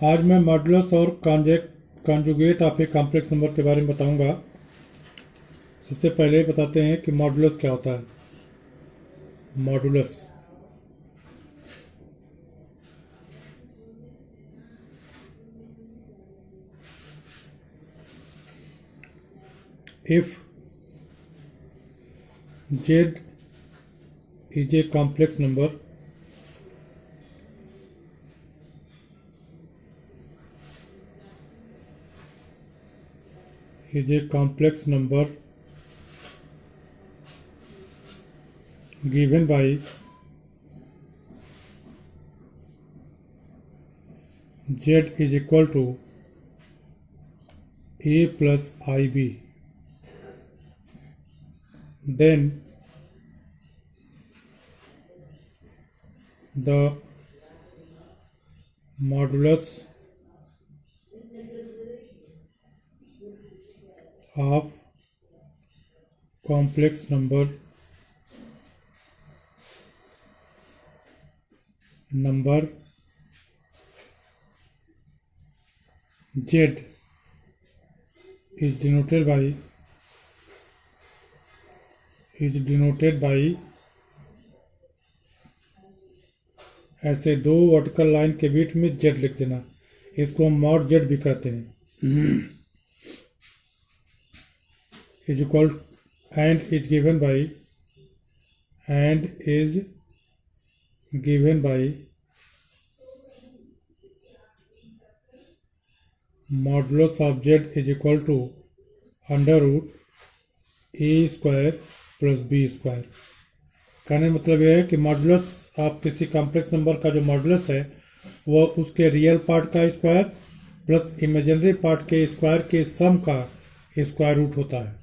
आज मैं मॉडुलस और conjugate of a complex number के बारे में बताऊंगा। सबसे पहले बताते हैं कि मॉडुलस क्या होता है। Modulus if z is a complex number, given by z is equal to a plus ib, then the modulus of complex number z is denoted by ऐसे दो वर्टिकल लाइन के बीच में z लिख देना। इसको हम मॉड z भी कहते हैं। is equal and is given by modulus of z is equal to under root a square plus b square. कहने का मतलब यह है कि मॉडुलस आप किसी कॉम्प्लेक्स नंबर का जो मॉडुलस है वह उसके रियल पार्ट का स्क्वायर प्लस इमेजिनरी पार्ट के स्क्वायर के सम का स्क्वायर रूट होता है।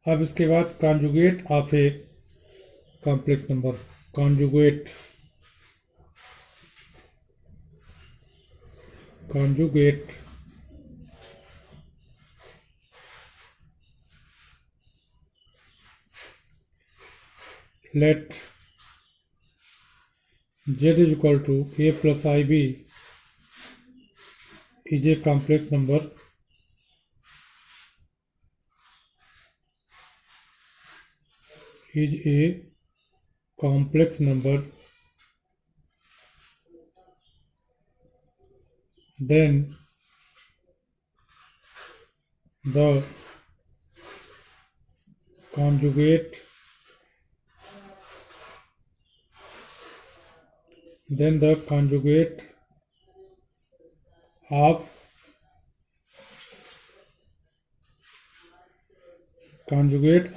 अब इसके बाद conjugate of a complex number. Conjugate let z is equal to a plus ib is a complex number then the conjugate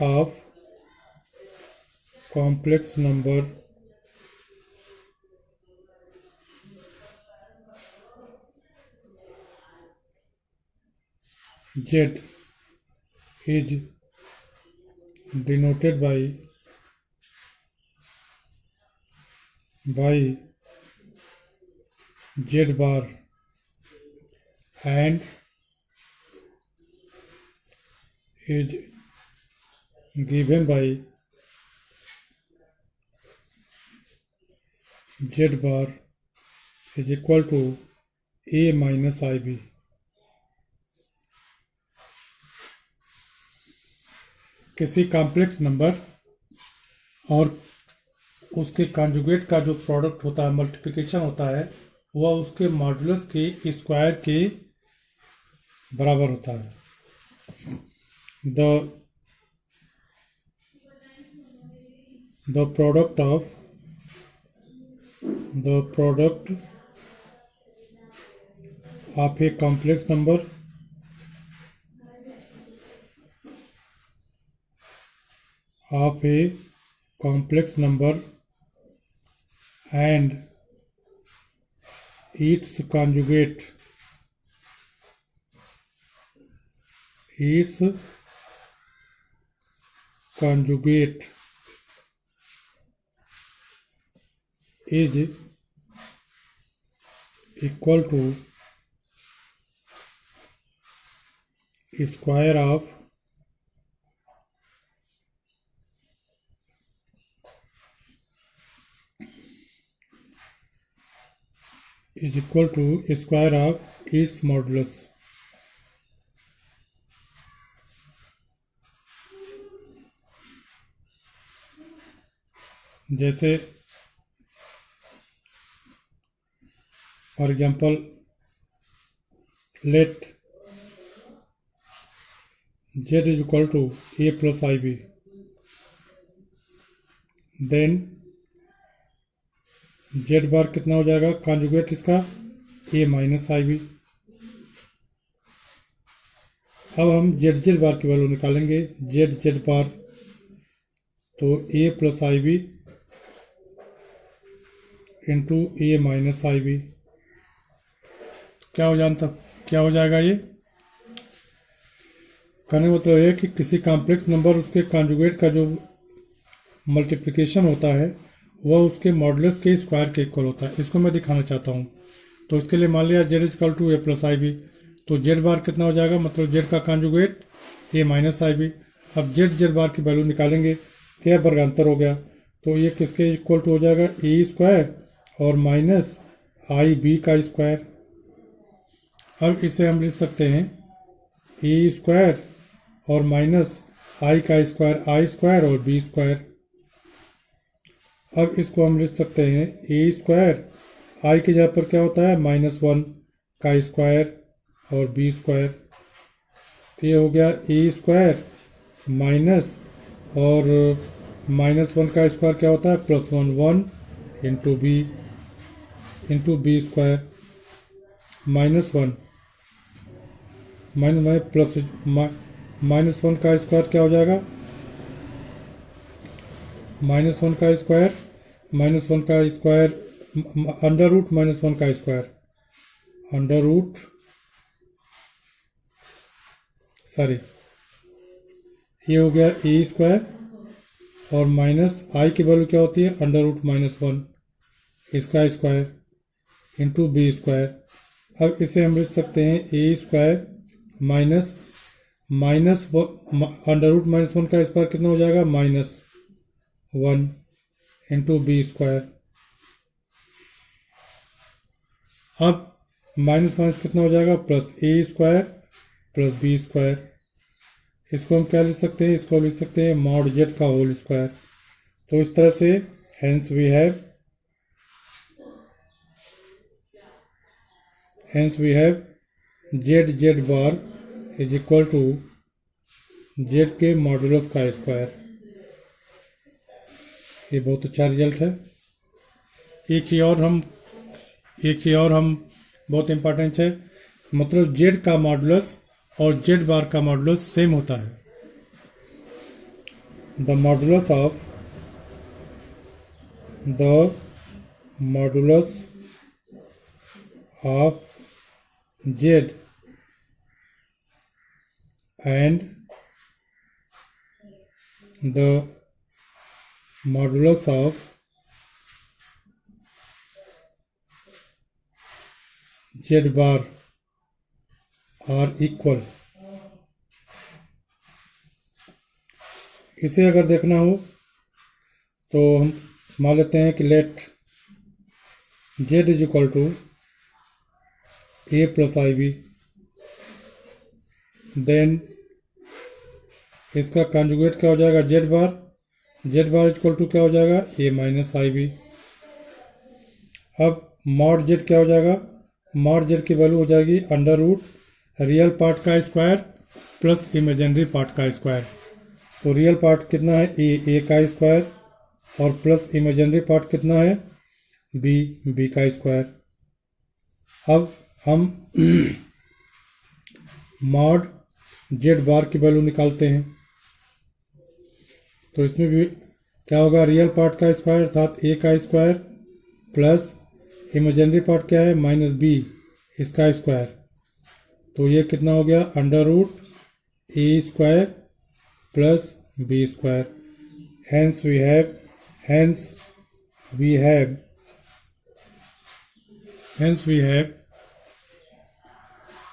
of complex number z is denoted by z bar and is given by z bar is equal to a minus ib। किसी complex number और उसके conjugate का जो product होता है, multiplication होता है, वह उसके मॉडुलस के स्क्वायर के बराबर होता है। The product of a complex number and its conjugate is equal to square of is equal to square of its modulus. जैसे for example let z is equal to a plus i b, then z bar कितना हो जाएगा conjugate इसका a minus i b. अब हम z bar की value निकालेंगे, z bar तो a plus i b into a minus i b. क्या हो जाएगा ये? कहने का मतलब है कि किसी कॉम्प्लेक्स नंबर उसके कॉन्जुगेट का जो मल्टीप्लिकेशन होता है वह उसके मॉडुलस के स्क्वायर के इक्वल होता है। इसको मैं दिखाना चाहता हूँ। तो इसके लिए मान लिया z equal to a plus i b, तो z बार कितना हो जाएगा, मतलब z का conjugate a minus i b. अब z बार की वैल्यू निकालेंगे तो यह वर्गांतर हो गया, तो ये किसके इक्वल टू हो जाएगा, ए स्क्वायर और माइनस आई बी का स्क्वायर। अब इसे हम लिख सकते हैं ए स्क्वायर और माइनस आई का स्क्वायर, आई स्क्वायर और बी स्क्वायर। अब इसको हम लिख सकते हैं ए स्क्वायर, आई की जगह पर क्या होता है -1 का स्क्वायर और बी स्क्वायर। तो ये हो गया ए स्क्वायर माइनस और -1 का स्क्वायर क्या होता है +1, 1 इंटू बी स्क्वायर -1 प्लस -1 का स्क्वायर क्या हो जाएगा, -1 का स्क्वायर अंडर रूट -1 का स्क्वायर ये हो गया ए स्क्वायर और माइनस आई की वैल्यू क्या होती है √-1 इसका स्क्वायर इंटू बी स्क्वायर। अब इसे हम लिख सकते हैं ए स्क्वायर माइनस √-1 का स्क्वायर कितना हो जाएगा -1 इंटू बी स्क्वायर। अब माइनस कितना हो जाएगा प्लस ए स्क्वायर प्लस बी स्क्वायर। इसको हम क्या लिख सकते हैं, इसको लिख सकते हैं मॉड जेड का होल स्क्वायर। तो इस तरह से hence we have z bar is equal to z के मॉडुलस का स्क्वायर। ये बहुत अच्छा रिजल्ट है। एक चीज़ और हम बहुत इम्पोर्टेंट है, मतलब जेड का मॉडुलस और जेड बार का मॉडुलस सेम होता है। The modulus of Z and the modulus of z bar are equal। इसे अगर देखना हो तो हम मान लेते हैं कि let z is equal to a plus i b, then इसका कॉन्जुगेट क्या हो जाएगा जेड बार इक्वल टू क्या हो जाएगा ए माइनस आई बी। अब मॉड जेड क्या हो जाएगा, मॉड जेड की वैल्यू हो जाएगी अंडर रूट रियल पार्ट का स्क्वायर प्लस इमेजिनरी पार्ट का स्क्वायर। तो रियल पार्ट कितना है ए का स्क्वायर और प्लस इमेजिनरी पार्ट कितना है बी का स्क्वायर। अब हम मॉड जेड बार की वैल्यू निकालते हैं, तो इसमें भी क्या होगा रियल पार्ट का स्क्वायर अर्थात ए का स्क्वायर प्लस इमेजिनरी पार्ट क्या है -b इसका स्क्वायर। तो ये कितना हो गया under root a square plus b square. Hence we have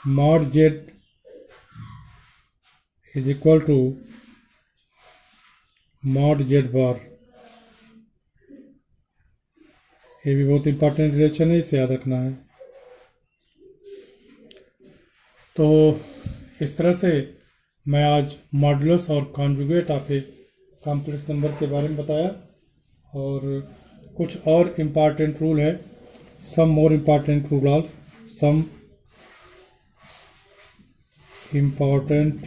mod z is equal to mod z bar. ये भी बहुत इंपॉर्टेंट रिलेशन है, इसे याद रखना है। तो इस तरह से मैं आज मॉडुलस और conjugate of a complex number के बारे में बताया, और कुछ और इम्पॉर्टेंट रूल है, some more important rule are some important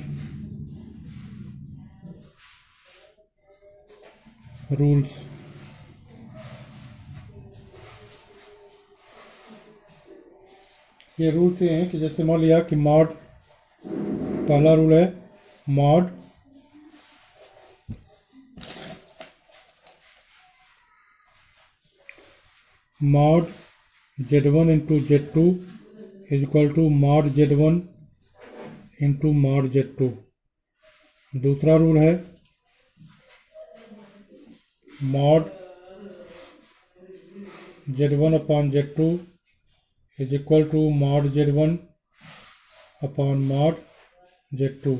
rules. ये रूल्स ये हैं कि जैसे मान लिया कि मॉड, पहला रूल है mod Z1 into Z2 is equal to mod Z1 into mod Z2। दूसरा रूल है mod Z1 upon Z2 is equal to mod Z1 upon mod Z2,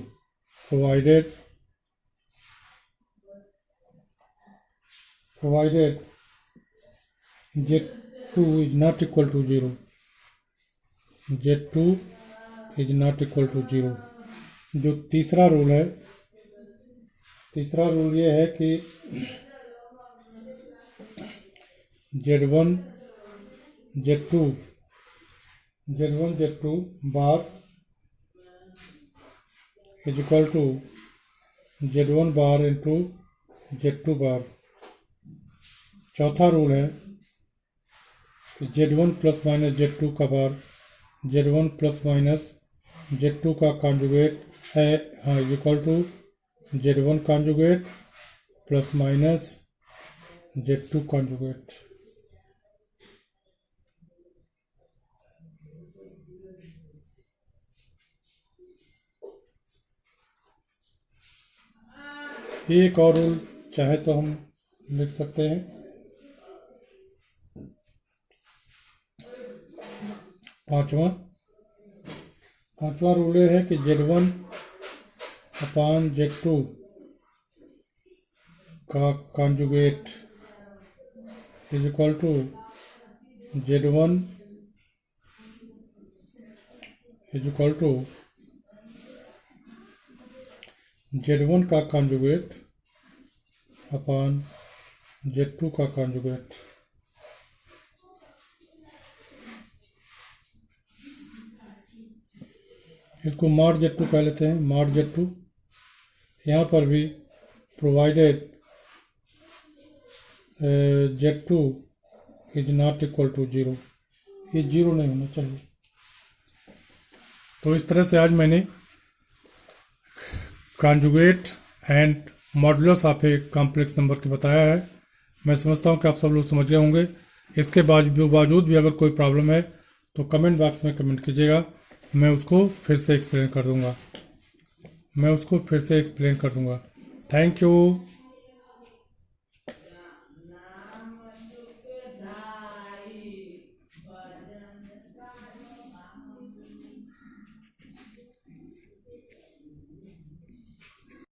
provided Z2 is not equal to 0, Z2 is not equal to 0। जो तीसरा rule है, तीसरा rule ये है कि Z1 Z2 bar is equal to Z1 bar into Z2 bar. चौथा rule है कि Z1 प्लस माइनस Z2 का बार Z1 प्लस माइनस Z2 का कॉन्जुगेट है, हाँ, is equal to Z1 conjugate plus minus Z2 conjugate. एक और रूल चाहे तो हम लिख सकते हैं, पांचवा रूल है कि Z1 अपॉन Z2 का conjugate is equal to Z1 is equal to Z1 का कॉन्जुगेट अपॉन Z2 का कॉन्जुगेट। इसको मॉड Z2 कह लेते हैं, मॉड Z2। यहाँ पर भी provided Z2 is not equal to 0, ये 0 नहीं होना चाहिए। तो इस तरह से आज मैंने conjugate and modulus of a complex number के बताया है। मैं समझता हूँ कि आप सब लोग समझ गए होंगे। इसके बावजूद भी अगर कोई प्रॉब्लम है तो कमेंट बॉक्स में कमेंट कीजिएगा, मैं उसको फिर से एक्सप्लेन कर दूंगा। Thank you.